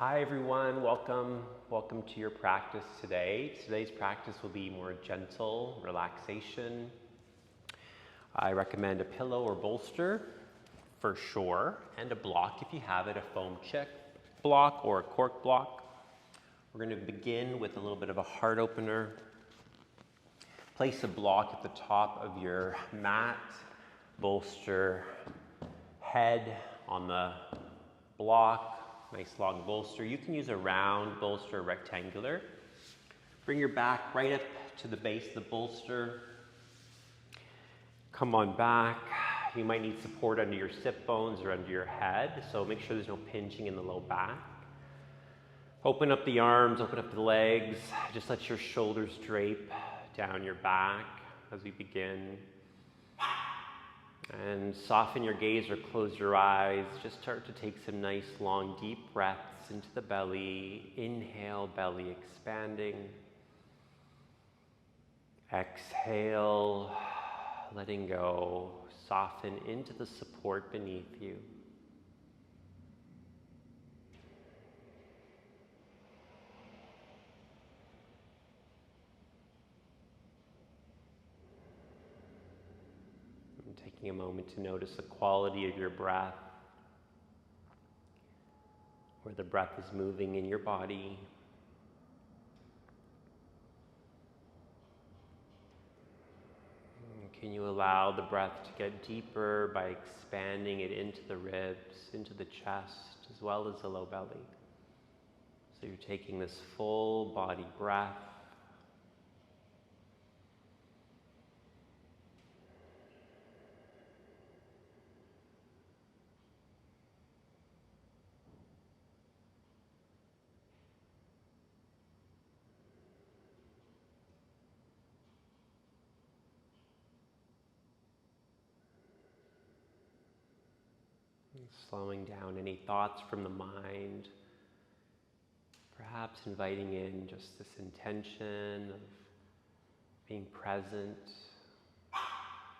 Hi everyone, welcome to your practice today. Today's practice will be more gentle relaxation. I recommend a pillow or bolster for sure, and a block if you have it, a foam chick block or a cork block. We're going to begin with a little bit of a heart opener. Place a block at the top of your mat, bolster head on the block. Nice long bolster. You can use a round bolster, rectangular. Bring your back right up to the base of the bolster. Come on back. You might need support under your sit bones or under your head, so make sure there's no pinching in the low back. Open up the arms, open up the legs. Just let your shoulders drape down your back as we begin. And soften your gaze or close your eyes. Just start to take some nice, long, deep breaths into the belly. Inhale, belly expanding. Exhale, letting go. Soften into the support beneath you. Taking a moment to notice the quality of your breath, where the breath is moving in your body. Can you allow the breath to get deeper by expanding it into the ribs, into the chest, as well as the low belly? So you're taking this full body breath. Slowing down any thoughts from the mind, perhaps inviting in just this intention of being present,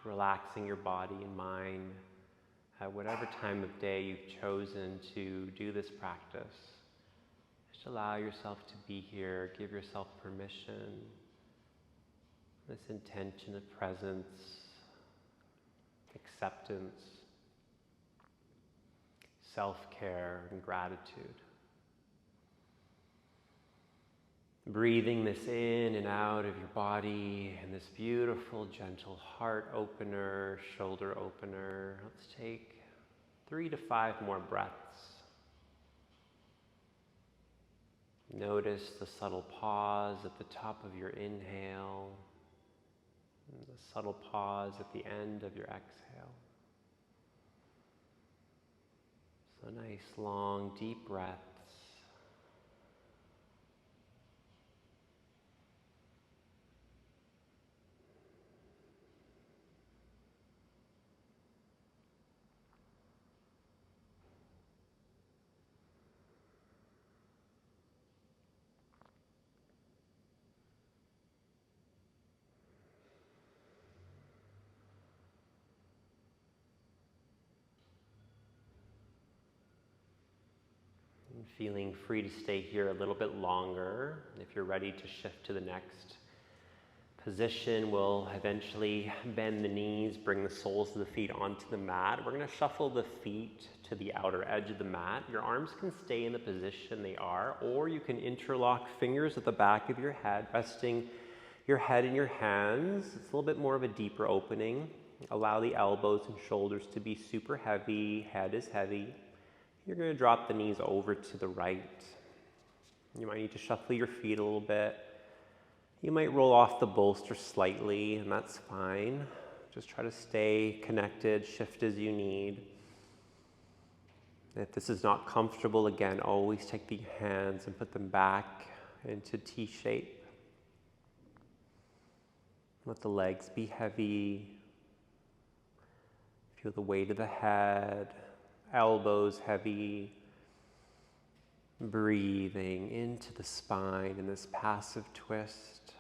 relaxing your body and mind at whatever time of day you've chosen to do this practice. Just allow yourself to be here, give yourself permission, this intention of presence, acceptance, self-care and gratitude. Breathing this in and out of your body and this beautiful, gentle heart opener, shoulder opener. Let's take 3 to 5 more breaths. Notice the subtle pause at the top of your inhale, and the subtle pause at the end of your exhale. So nice, long, deep breaths. Feeling free to stay here a little bit longer. If you're ready to shift to the next position, we'll eventually bend the knees, bring the soles of the feet onto the mat. We're going to shuffle the feet to the outer edge of the mat. Your arms can stay in the position they are, or you can interlock fingers at the back of your head, resting your head in your hands. It's a little bit more of a deeper opening. Allow the elbows and shoulders to be super heavy, head is heavy. You're going to drop the knees over to the right. You might need to shuffle your feet a little bit. You might roll off the bolster slightly, and that's fine. Just try to stay connected, shift as you need. If this is not comfortable, again, always take the hands and put them back into T shape. Let the legs be heavy. Feel the weight of the head. Elbows heavy, breathing into the spine in this passive twist.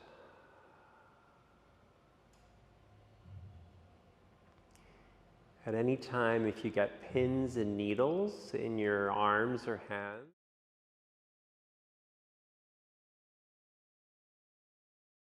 At any time, if you get pins and needles in your arms or hands,